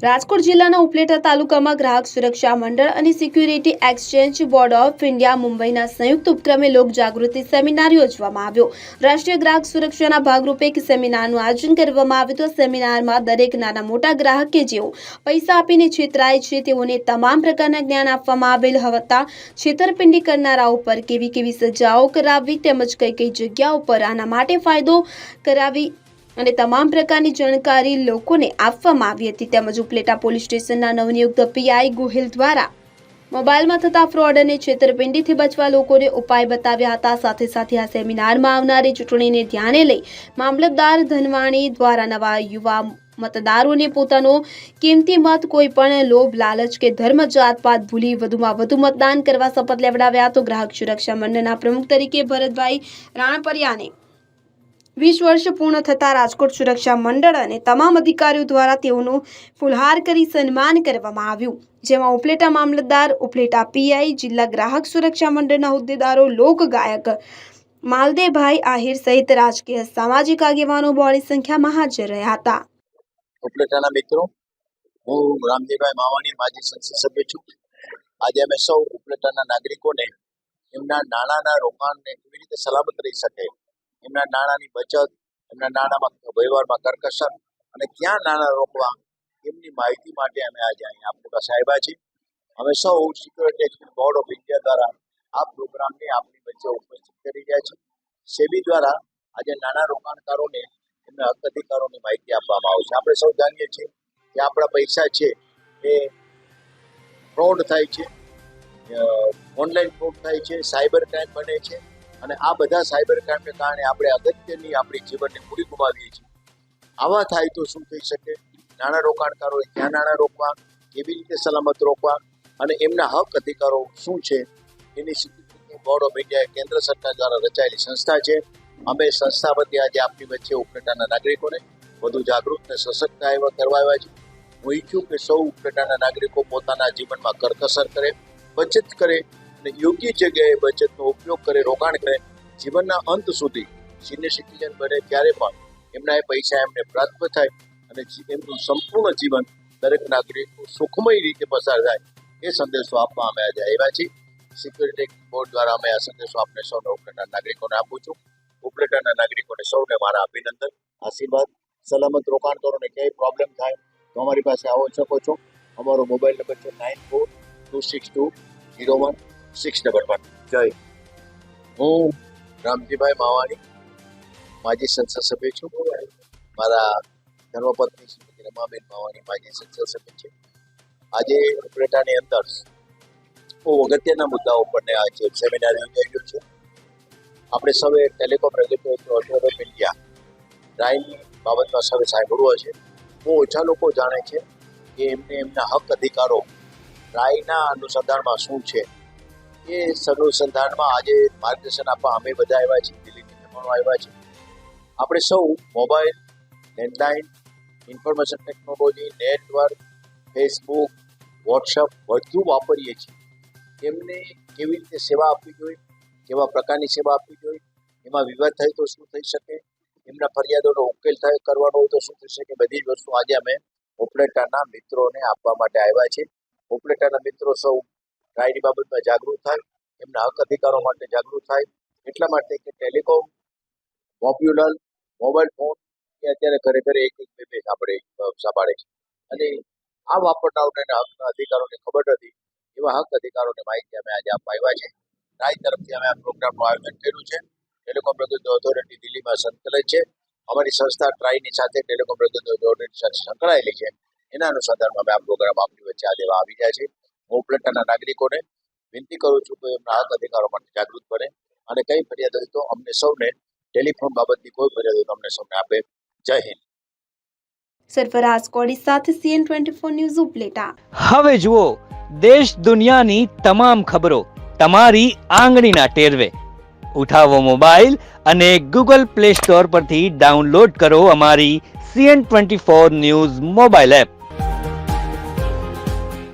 રાજકોટ જિલ્લાના ઉપલેટા તાલુકામાં ગ્રાહક સુરક્ષા મંડળ અને security exchange board of India મુંબઈના સંયુક્ત ઉપક્રમે લોક જાગૃતિ સેમિનાર યોજવામાં આવ્યો। રાષ્ટ્રીય ગ્રાહક સુરક્ષાના ભાગરૂપે એક સેમિનારનું આયોજન કરવામાં આવ્યું હતું। સેમિનારમાં દરેક નાના મોટા ગ્રાહક કે જેઓ પૈસા આપીને છેતરાય છે તેઓને તમામ પ્રકારના જ્ઞાન આપવામાં આવેલ હતા। છેતરપિંડી કરનારાઓ પર કેવી સજાઓ કરાવવી તેમજ કઈ જગ્યાઓ પર આના માટે ફાયદો કરાવી અને તમામ પ્રકારની જાણકારી લોકોને આપવામાં આવી હતી। તેમજ ઉપલેટા પોલીસ સ્ટેશનના નવનિયુક્ત પીઆઈ ગોહિલ દ્વારા મોબાઈલમાં થતા ફ્રોડ અને છેતરપિંડીથી બચવા લોકોને ઉપાય બતાવ્યા હતા। સાથે સાથે આ સેમિનારમાં આવનારી ચૂંટણીને ધ્યાને લઈ મામલતદાર ધનવાણી દ્વારા નવા યુવા મતદારોને પોતાનો કિંમતી મત કોઈ પણ લોભ લાલચ કે ધર્મ જાતપાત ભૂલી વધુમાં વધુ મતદાન કરવા શપથ લેવડાવ્યા। તો ગ્રાહક સુરક્ષા મંડળના પ્રમુખ તરીકે ભરતભાઈ રાણપરિયાને 20 વર્ષ પૂર્ણ થતા રાજકોટ સુરક્ષા મંડળ અને તમામ અધિકારીઓ દ્વારા તેઓનું ફુલહાર કરી સન્માન કરવામાં આવ્યું, જેમાં ઉપલેટા મામલતદાર, ઉપલેટા પીઆઈ, જિલ્લા ગ્રાહક સુરક્ષા મંડળના હોદ્દેદારો, લોક ગાયક માલદેભાઈ આહિર સહિત રાજકીય સામાજિક આગેવાનો બહોળી સંખ્યામાં હાજર રહ્યા હતા। ઉપલેટાના મિત્રો, હું રામજીભાઈ માવાણી, માજી સંસદ સભ્ય છું। આજે અમે સૌ ઉપલેટાના નાગરિકોને એમના નાણાંના રોકાણને કેવી રીતે સલામત રહી શકે, એમના નાણાંની બચત, એમના નાણાંમાં વ્યવહારમાં કરકસર અને ક્યાં નાણાં રોકવા એમની માહિતી માટે અમે આજે અહીંયા આપણી પાસે આવ્યા છીએ। અમે સૌ security exchange board of India દ્વારા આ પ્રોગ્રામને આપણી વચ્ચે ઉપસ્થિત કરી રહ્યા છીએ। સેબી દ્વારા આજે નાણાં રોકાણકારોને એમના હક અધિકારોની માહિતી આપવામાં આવશે। આપણે સૌ જાણીએ છીએ કે આપણા પૈસા છે એ ફ્રોડ થાય છે, ઓનલાઈન ફ્રોડ થાય છે, સાયબર ક્રાઇમ બને છે અને આ બધા સાયબર ક્રાઇમને કારણે આપણે અગત્યની આપણી જીવનને મૂડી ગુમાવીએ છીએ। આવા થાય તો શું થઈ શકે? નાણાં રોકાણકારોએ ક્યાં નાણાં રોકવા, કેવી રીતે સલામત રોકવા અને એમના હક અધિકારો શું છે એની સિક્યુરિટી બોર્ડ ઓફ ઇન્ડિયા કેન્દ્ર સરકાર દ્વારા રચાયેલી સંસ્થા છે। અમે સંસ્થા વતી આજે આપની વચ્ચે ઉપલેટાના નાગરિકોને વધુ જાગૃત અને સશક્ત કરવા આવ્યા છીએ। હું ઈચ્છું કે સૌ ઉપલેટાના નાગરિકો પોતાના જીવનમાં કરકસર કરે, બચત કરે અને યોગ્ય જગ્યાએ બચતનો ઉપયોગ કરે, રોકાણ કરે। જીવનના અંત સુધી સિનિયર સિટીઝન બને ત્યારે પણ એમના એ પૈસા એમને પ્રાપ્ત થાય અને એમનું સંપૂર્ણ જીવન દરેક નાગરિકનું સુખમય રીતે પસાર થાય એ સંદેશો આપવા અમે આજે આવ્યા છીએ। સિક્યુરિટી બોર્ડ દ્વારા અમે આ સંદેશો આપને સૌને ઉપલેટાના નાગરિકોને આપું છું। ઉપલેટાના નાગરિકોને સૌને મારા અભિનંદન, આશીર્વાદ। સલામત રોકાણકારોને ક્યાંય પ્રોબ્લેમ થાય તો અમારી પાસે આવો શકો છો। અમારો મોબાઈલ નંબર છે 9426201611। જય હિન્દ। હું રામજીભાઈ માવાણી, માજી સંસદ સભ્ય છું। મારા ધર્મપત્ની શ્રીમતી રમાબેન માવાણી માજી સંસદ સભ્ય છે। આજે ઉપલેટાની અંદર બહુ અગત્યના મુદ્દાઓ પર આજે સેમિનાર યોજાઈ ગયો છે। આપણે સૌએ telecom regulatory authority of India રાયની બાબતમાં સૌએ સાંભળ્યું હશે। બહુ ઓછા લોકો જાણે છે કે એમને એમના હક અધિકારો રાયના અનુસંધાનમાં શું છે એ અનુસંધાનમાં આજે માર્ગદર્શન આપવા અમે બધા આવ્યા છીએ, દિલ્હીથી મહેમાનો આવ્યા છે। આપણે સૌ mobile, landline, information technology, network, Facebook, WhatsApp બધું વાપરીએ છીએ। એમને કેવી રીતે સેવા આપવી જોઈએ, કેવા પ્રકારની સેવા આપવી જોઈએ, એમાં વિવાદ થાય તો શું થઈ શકે, એમના ફરિયાદોનો ઉકેલ થાય કરવાનો હોય તો શું થઈ શકે, બધી જ વસ્તુ આજે અમે ઉપલેટાના મિત્રોને આપવા માટે આવ્યા છીએ। ઉપલેટાના મિત્રો સૌ રાયની બાબતમાં જાગૃત થાય, એમના હક અધિકારો માટે જાગૃત થાય, એટલા માટે કે ટેલિકોમ, પોપ્યુલર, મોબાઈલ ફોન એ અત્યારે ઘરે ઘરે એક બે આપણે સંભાળે છે અને આ વાપરનારોને હકના અધિકારોની ખબર નથી, એવા હક અધિકારોની માહિતી અમે આજે આપવા આવ્યા છે। રાય તરફથી અમે આ પ્રોગ્રામનું આયોજન કર્યું છે। ટેલિકોમ રેગ્યુલેટરી ઓથોરિટી દિલ્હીમાં સંકલિત છે। અમારી સંસ્થા ટ્રાયની સાથે ટેલિકોમ રેગ્યુલેટરી ઓથોરિટી સાથે સંકળાયેલી છે। એના અનુસંધાનમાં અમે આ પ્રોગ્રામ આપણી વચ્ચે આજે આવી જાય છે। હું ઉપલેટાના નાગરિકોને વિનંતી કરું છું કે એમના હક અધિકારો માટે જાગૃત બને અને કઈ ફરિયાદ હોય તો અમને સૌને ટેલિફોન બાબતની કોઈ ફરિયાદ હોય તો અમને સૌને આપે। જય હિન્દ। સરફરાઝ કોડી સાથે CN24 ન્યૂઝ ઉપલેટા। હવે જુઓ દેશ દુનિયાની તમામ ખબરો તમારી આંગળીના ટેરવે। ઉઠાવો મોબાઈલ અને ગૂગલ પ્લે સ્ટોર પરથી ડાઉનલોડ કરો અમારી CN24 ન્યૂઝ મોબાઈલ એપ।